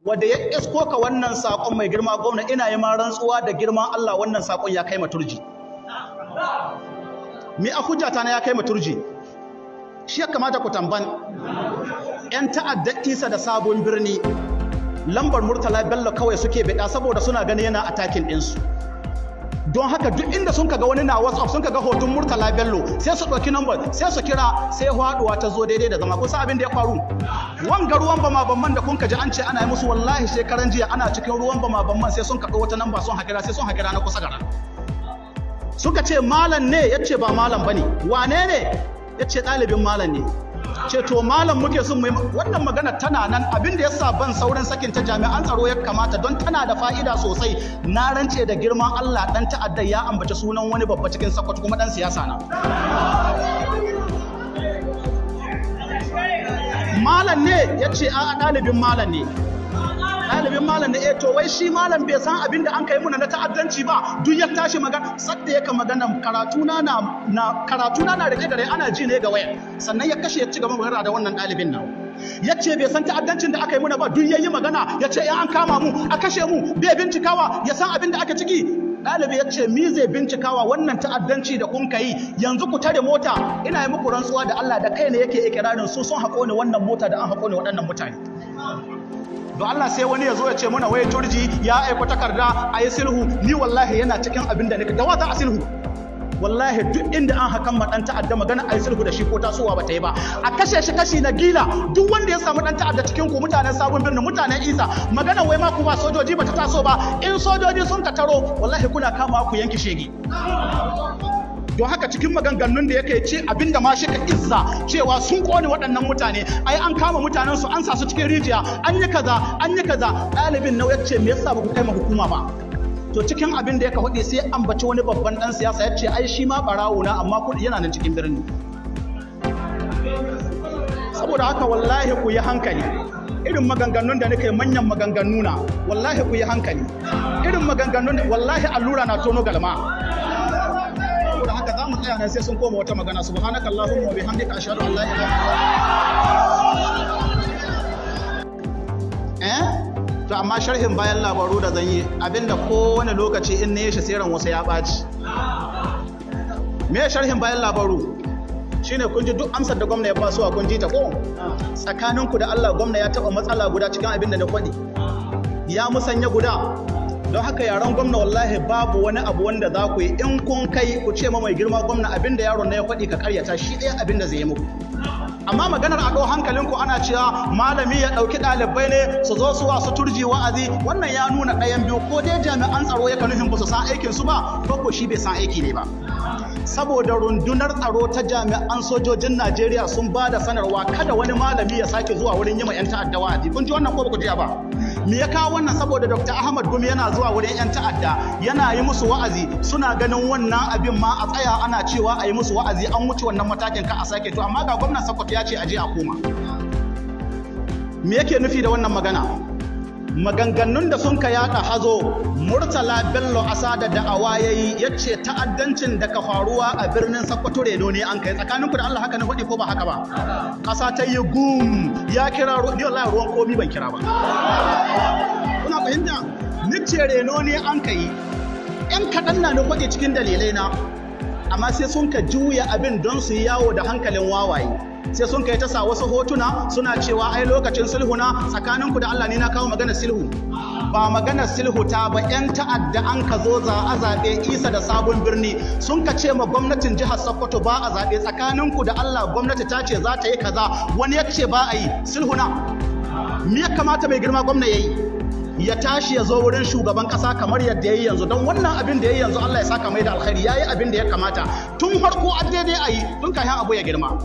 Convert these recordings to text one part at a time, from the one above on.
wanda ya isko ka wannan sakon mai girma gwamna, ina yi ma rantsuwa da girman Allah wannan sakon ya kai maturji. Me a hujjata na ya kai maturji? Shi ya kamata ku tamban. 'Yan ta'adda Isa da Sabon Birni lambar Murtala Bello kawai suke bida saboda suna gani yana attacking ɗinsu. Don haka duk inda sun kaga wani na WhatsApp sun kaga hoton Murtala Bello sai su ɗauki number sai su kira sai haɗuwa ta zo daidai da zama. Kusa abin da ya faru wanga ruwan bama-bamman da kun kaji an ce ana yi musu, wallahi shekaran jiya ana cikin ruwan bama-bamman sai sun kaɗo wata namba sun hakira sai sun hakira na kusa gara. Suka ce malam ne, ya ce ba malam bane. Wane ne? Ya ce ɗalibin malam ne. Ce to malam muke son mu wannan magana tana nan, abin da yasa ban saurin sakin ta jami'an tsaro ya kamata don tana da fa'ida sosai. Na rance da girman Allah dan ta'adda ya ambaci sunan wani babba cikin Sokoto kuma dan siyasa na. Malam ne, ya ce a ɗalibin malam ne. Ɗalibin malam ne, to wai shi malam bai san abin da an kai muna na ta'addanci ba. Duk ya tashi magana sadda yake magana karatuna na rike gare ana ji ne ga waya, sannan ya kashe ya ci gaba magana da wannan ɗalibin nawa. Ya ce bai san ta'addancin da aka yi muna ba, duk yayi magana ya ce in an kama mu a kashe mu, bai bincikawa ya san abin da aka ciki. Ɗalibi ya ce mi zai bincikawa wannan ta'addanci da kun kai, yanzu ku tare mota, ina yi muku rantsuwa da Allah da kai ne yake ikirarin su sun haƙo ne wannan mota da an haƙo ne waɗannan mutane. Don Allah sai wani ya zo ya ce mana wai turji ya aiko takarda a yi sulhu, ni wallahi yana cikin abin da nika da wata a sulhu. Wallahi duk inda an hakan ma dan ta'adda magana a yi sulhu da shi ko tasowa ba ta yi ba, a kashe shi kashi na gila. Duk wanda ya samu dan ta'adda cikin ku, mutanen Sabon Birni, mutanen Isa, magana wai ma ku ba sojoji ba ta taso ba. In sojoji sun ka taro wallahi kuna kama ku yanki shege. Don haka cikin maganganun da yake ce abinda ma shi ka izza cewa sun kone waɗannan mutane, ai an kama mutanen su an sa su cikin rijiya, an yi kaza ɗalibin nau ya ce me yasa ba ku kai ma hukuma ba. To cikin abin da yake faɗi sai ambaci wani babban ɗan siyasa ya ce ai shi ma ɓarawo na amma kuɗi yana nan cikin birni. Saboda haka wallahi ku yi hankali, irin maganganun da nake manyan maganganu na, wallahi ku yi hankali, irin maganganun wallahi allura na tono galma. Saboda haka za mu tsaya nan sai sun koma wata magana. Subhanaka Allahumma wa bihamdika ashhadu an la ilaha illa anta. To amma sharhin bayan labaru da zan yi abinda kowane lokaci in ne shi sai ran wasu ya ɓaci. Me sharhin bayan labaru? Shine kun ji duk amsar da gwamna ya basu kun ji ta ko? Tsakaninku da Allah gwamna ya taɓa matsala guda cikin abin da na faɗi. Ya musanya guda. Don haka yaran gwamna wallahi babu wani abu wanda za ku yi in kun kai ku ce ma mai girma gwamna abinda yaron na ya faɗi ka karyata shi ɗaya abinda zai yi muku. Amma maganar a ɗau hankalinku ana cewa malami ya ɗauki ɗalibai ne su zo su wasu turji wa'azi, wannan ya nuna ɗayan biyu, ko dai jami'an tsaro ya nufin ba su san aikin su ba, ko shi bai san aiki ne ba. Saboda rundunar tsaro ta jami'an sojojin Najeriya sun ba da sanarwa kada wani malami ya sake zuwa wurin yi ma 'yan ta'adda wa'azi. Kun ji wannan ko ba ku ji ba? Me ya kawo wannan? Saboda Dr. Ahmad Gumi yana zuwa wurin 'yan ta'adda yana yi musu wa'azi, suna ganin wannan abin ma a tsaya ana cewa a yi musu wa'azi an wuce wannan matakin ka a sake. To amma ga gwamnan Sokoto ya ce aje a koma. Me yake nufi da wannan magana? Maganganun da sun ka yaɗa hazo, Murtala Bello Asada da awa yayi yace ta'addancin da ka faruwa a birnin Sokoto reno ne an kai. Tsakaninku da Allah haka ne faɗi ko ba haka ba? Ƙasa ta yi gum, ya kira ni wallahi ruwan komi ban kira ba. Kuna fahimta? Ni ce reno ne an kai. Ƴan kaɗan na da faɗi cikin dalilai na, amma sai sun ka juya abin don su yi yawo da hankalin wawaye. Sai sun kai ta sa wasu hotuna suna cewa ai lokacin sulhu na, tsakaninku da Allah ne na kawo maganar sulhu. Ba maganar sulhu ta ba, 'yan ta'adda an ka zo za a zaɓe Isa da Sabon Birni sun ka ce ma gwamnatin jihar Sokoto ba a zaɓe. Tsakaninku da Allah gwamnati ta ce za ta yi kaza, wani ya ce ba a yi, sulhu na. Me ya kamata mai girma gwamna ya yi? Ya tashi ya zo wurin shugaban kasa kamar yadda ya yi yanzu, don wannan abin da ya yi yanzu Allah ya saka mai da alkhairi, ya yi abin da ya kamata tun farko a daidai a yi tun kafin abu ya girma.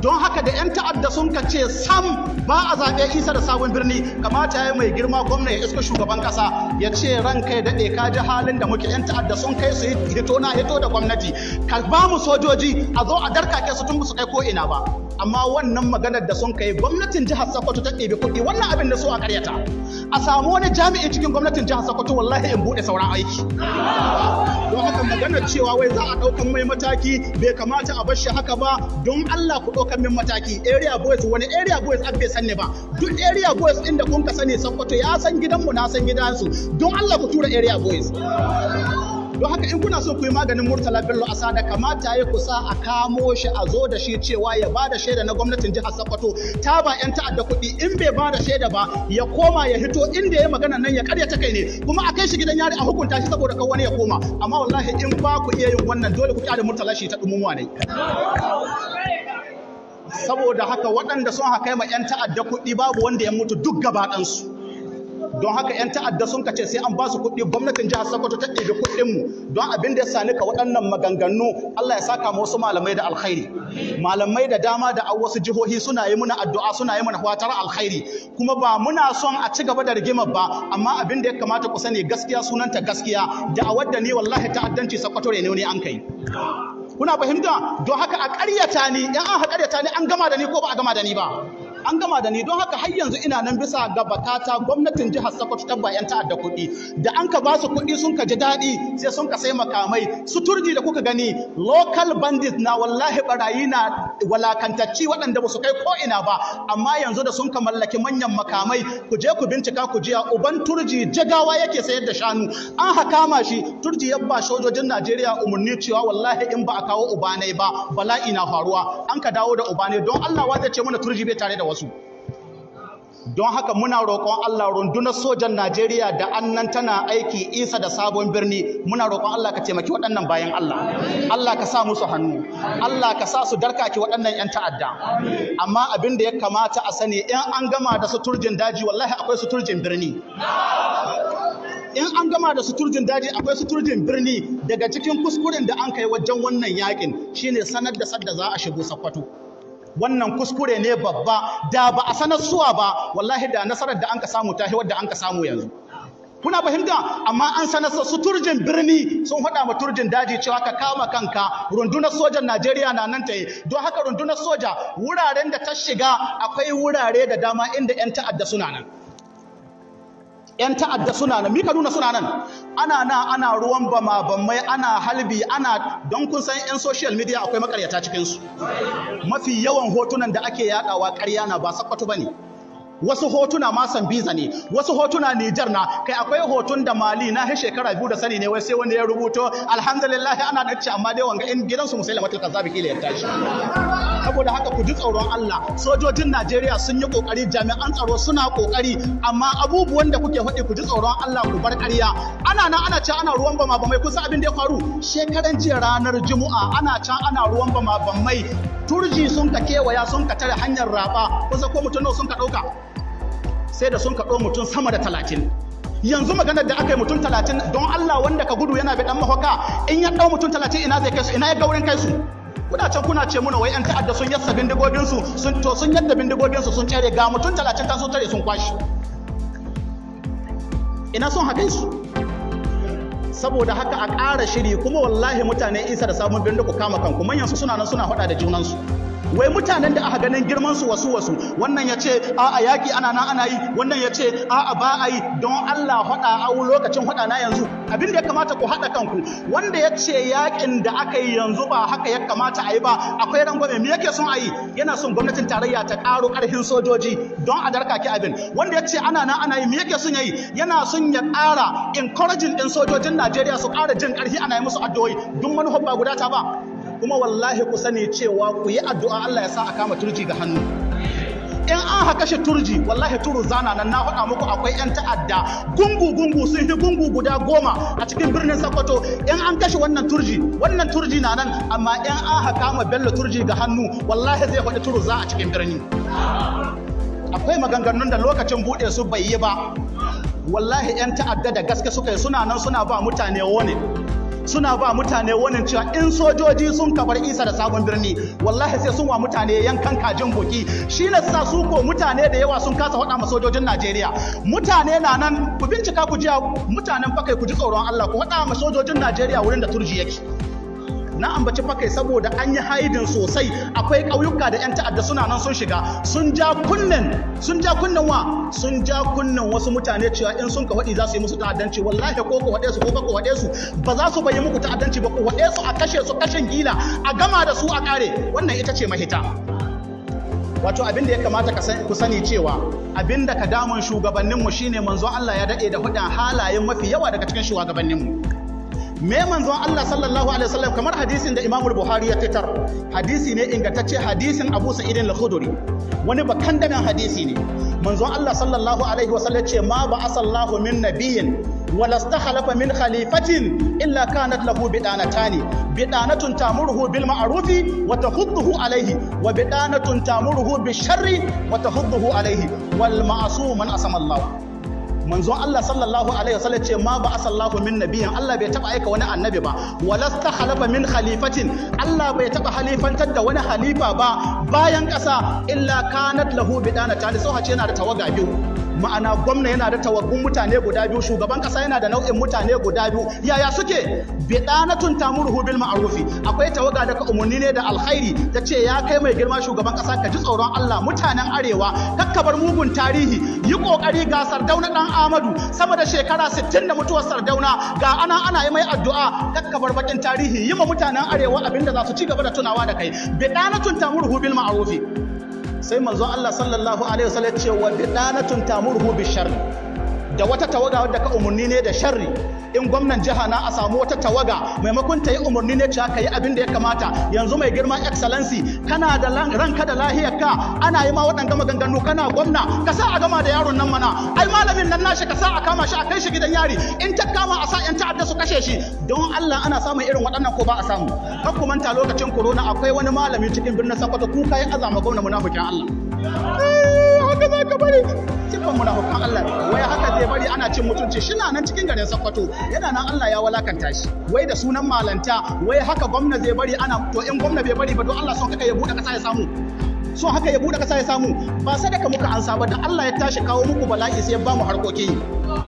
Don haka da 'yan ta'adda sun ka ce sam ba a zaɓe Isa da Sabon Birni, kamata ya yi mai girma gwamna ya iska shugaban kasa ya ce ran kai daɗe ka ji halin da muke, 'yan ta'adda sun kai su hito na hito da gwamnati, ka ba mu sojoji a zo a darkake su tun ba su kai ko ina ba. amma wannan maganar da sun kai gwamnatin jihar Sokoto ta ɗebe kuɗi wannan abin da so a karyata a samu wani jami'i cikin gwamnatin jihar Sokoto wallahi in buɗe sauran aiki don haka maganar cewa wai za a ɗaukan mai mataki bai kamata a bar shi haka ba don Allah ku ɗaukan min mataki area boys wani area boys abbe sanne ba duk area boys ɗin da kun ka sani Sokoto ya san gidanmu na san gidansu don Allah ku tura area boys don haka in kuna so ku yi maganin Murtala Bello Asada kamata ya kusa a kamo shi a zo da shi cewa ya bada shaida na gwamnatin jihar Sokoto ta ba yan ta'adda kuɗi in bai bada shaida ba ya koma ya hito inda ya magana nan ya karyata kai ne kuma a kai shi gidan yari a hukunta shi saboda kan wani ya koma amma wallahi in ba ku iya yin wannan dole ku kyale Murtala shi ta dumumuwa ne saboda haka waɗanda sun haka ma yan ta'adda kuɗi babu wanda ya mutu duk gaba ɗansu don haka 'yan ta'adda sun kace sai an ba su kuɗi gwamnatin jihar Sokoto ta ɗebe kuɗinmu don abin da ya sani ka waɗannan maganganu Allah ya saka wasu malamai da alkhairi malamai da dama da a wasu jihohi suna yi muna addu'a suna yi mana fatar alkhairi kuma ba muna son a ci gaba da rigimar ba amma abin da ya kamata ku sani gaskiya sunanta gaskiya da a wadda ni wallahi ta'addanci Sokoto ne an kai kuna fahimta don haka a ƙaryata ni in an ƙaryata ni an gama da ni ko ba a gama da ni ba an gama da ni don haka har yanzu ina nan bisa ga bakata gwamnatin jihar Sokoto ta bayan ta'adda kuɗi da an ka ba su kuɗi sun ka ji daɗi sai sun ka sai makamai su turji da kuka gani local bandits na wallahi barayi na walakantacci waɗanda ba su kai ko ina ba amma yanzu da sun ka mallaki manyan makamai ku je ku bincika ku jiya uban turji jagawa yake sayar da shanu an hakama shi turji ya ba sojojin Najeriya umarni cewa wallahi in ba a kawo ubanai ba bala'i na faruwa an ka dawo da ubanai don Allah wa zai ce mana turji bai tare da wasu don haka muna roƙon Allah rundunar sojan Najeriya da annan tana aiki isa da sabon birni muna roƙon Allah ka taimaki waɗannan bayan Allah ka sa musu hannu Allah ka sa su darkake waɗannan 'yan ta'adda amma abin da ya kamata a sani in an gama da su turjin daji wallahi akwai su turjin birni in an gama da suturjin daji akwai suturjin birni daga cikin kuskuren da an kai wajen wannan yakin shine sanar da sadda za a shigo Sokoto wannan kuskure ne babba da ba a sanar suwa ba wallahi da nasarar da an ka samu tahi wadda an ka samu yanzu kuna fahimta amma an sanar su turjin birni sun faɗa ma turjin daji cewa ka kama kanka rundunar sojan Najeriya na nan tayi don haka rundunar soja wuraren da ta shiga akwai wurare da dama inda 'yan ta'adda suna nan 'yan ta'adda suna nan mika nuna suna nan ana ruwan bama bammai ana halbi ana don kun san 'yan social media akwai makaryata cikinsu mafi yawan hotunan da ake yadawa ƙarya na ba Sokoto bane wasu hotuna ma Sambiza ne wasu hotuna Niger na kai akwai hoton da Mali na shekara 2 da sani ne wai sai wanda ya rubuto alhamdulillah ana da ce amma dai wanga in gidansu Musailamatul Kazzabi kila ya tashi saboda haka ku ji tsoron Allah sojojin Najeriya sun yi kokari jami'an tsaro suna kokari amma abubuwan da kuke faɗi ku ji tsoron Allah ku bar ƙarya ana can ana ruwan bama bamai kusa abin da ya faru shekaran jiya ranar Juma'a ana can ana ruwan bama bamai turji sun ka kewaya sun ka tare hanyar raba kusa ko mutum nawa sun ka ɗauka sai da sun kaɗo mutum sama da 30 yanzu maganar da aka yi mutum 30 don Allah wanda ka gudu yana bi dan mahauka in ya ɗau mutum 30 ina zai kai su ina ya ga wurin kai su kuna can kuna ce muna wai 'yan ta'adda sun yassa bindigoginsu sun yadda bindigoginsu sun tsere ga mutum 30 ta sun tare sun kwashi ina sun haka su saboda haka a ƙara shiri kuma wallahi mutane isa da sabon birni ku kama kanku manyan su suna nan suna faɗa da junansu wai mutanen da aka ganin girman su wasu wannan ya ce a yaki ana nan ana yi wannan ya ce a ba a yi don Allah faɗa a lokacin faɗa na yanzu abin da ya kamata ku haɗa kanku wanda ya ce yakin da aka yi yanzu ba haka ya kamata a yi ba akwai rangwame me yake son a yi yana son gwamnatin tarayya ta ƙaro ƙarfin sojoji don a darkake abin wanda ya ce ana nan ana yi me yake son ya yi yana son ya ƙara encouraging ɗin sojojin Najeriya su ƙara jin ƙarfi ana yi musu addu'o'i duk manufar ba guda ta ba kuma wallahi ku sani cewa ku yi addu'a Allah ya sa a kama turji ga hannu in an haka shi turji wallahi turu zana nan na faɗa muku akwai 'yan ta'adda gungu sun fi gungu guda 10 a cikin birnin Sokoto in an kashe wannan turji na nan amma in an haka ma Bello turji ga hannu wallahi zai faɗi turu za a cikin birni akwai maganganun da lokacin buɗe su bai yi ba wallahi 'yan ta'adda da gaske suka yi suna nan suna ba mutane wani cewa in sojoji sun kabar isa da sabon birni wallahi sai sun wa mutane yankan kajin boki shi ne sa su ko mutane da yawa sun kasa faɗa ma sojojin Najeriya mutane na nan ku bincika ku jiya mutanen fakai ku ji tsoron Allah ku faɗa ma sojojin Najeriya wurin da turji yake na ambaci fakai saboda an yi haidin sosai, akwai ƙauyuka da 'yan ta'adda suna nan sun shiga sun ja kunnen wasu mutane cewa in sun ka waɗi za su yi musu ta'addanci. Wallahi ko ku waɗe su ko ka ku waɗe su ba za su bayi muku ta'addanci ba, ku waɗe su a kashe su kashin gila a gama da su a ƙare. Wannan ita ce mahita. Wato abin da ya kamata ku sani cewa abin da ka damun shugabanninmu shine manzon Allah ya daɗe da hudun halayen mafi yawa daga cikin shugabanninmu. Me manzon Allah sallallahu alaihi wasallam, kamar hadisin da Imam Buhari ya fitar, hadisi ne ingantacce, hadisin Abu Sa'id al-Khudri, wani bakan damin hadisi ne. Manzon Allah sallallahu alaihi wasallam ce ma ba'asallahu min nabiyyin wala istakhlafa min khalifatin illa kanat lahu bidanatani, bidanatun tamuruhu bil ma'rufi wa tahudduhu alaihi, wa bidanatun tamuruhu bil sharri wa tahudduhu alaihi, wal ma'sum man asama Allah. Manzon Allah sallallahu alaihi wasallam ce ma ba asallahu min nabiyin, Allah bai taba aika wani annabi ba, walasta khalafa min khalifatin, Allah bai taba halifantar da wani halifa ba bayan ƙasa, illa kanat lahu bidanatan, sai hace yana da tawaga biyu. Ma'ana gwamna yana da tawaggun mutane guda biyu, shugaban kasa yana da nau'in mutane guda biyu. Yaya suke? Bidanatun tamuruhu bil ma'rufi, akwai tawaga da ka umarni ne da alkhairi, ta ce ya kai mai girma shugaban kasa ka ji tsoron Allah, mutanen arewa kakkabar mugun tarihi, yi kokari ga Sardauna dan Amadu sama da shekara 60 da mutuwar Sardauna, ga ana yi mai addu'a, kakkabar bakin tarihi, yi ma mutanen arewa abinda za su ci gaba da tunawa da kai. Bidanatun tamuruhu bil ma'rufi. Sai manzon Allah sallallahu alaihi wasallam ce wa bidanatun tamuruhu bi sharri, da wata tawaga wadda ka umarni ne da sharri. In gwamnan jiha na a samu wata tawaga maimakon ta yi umarni ne cewa ka yi abin da ya kamata, yanzu mai girma excellency kana da ranka da lahiyarka ana yi ma waɗanda maganganu, kana gwamna ka sa a gama da yaron nan mana, ai malamin nan nashi ka sa a kama shi a kai shi gidan yari, in ta kama a sa 'yan ta'adda su kashe shi. Don Allah ana samun irin waɗannan ko ba a samu? Kan ku manta lokacin corona akwai wani malami cikin birnin Sokoto kuka ya azama gwamna munafikin Allah. Haka za ka bari cikin munafikan Allah, wai haka zai bari ana cin mutunci, shi na nan cikin garin Sokoto yana nan Allah ya walakanta shi, wai da sunan malanta, wai haka gwamna zai bari ana, to in gwamna bai bari ba don Allah son haka ya bude kasa ya samu, so haka ya bude kasa ya samu, ba sadaka muka ansa ba, da Allah ya tashi kawo muku bala'i sai ya ba mu harkoki.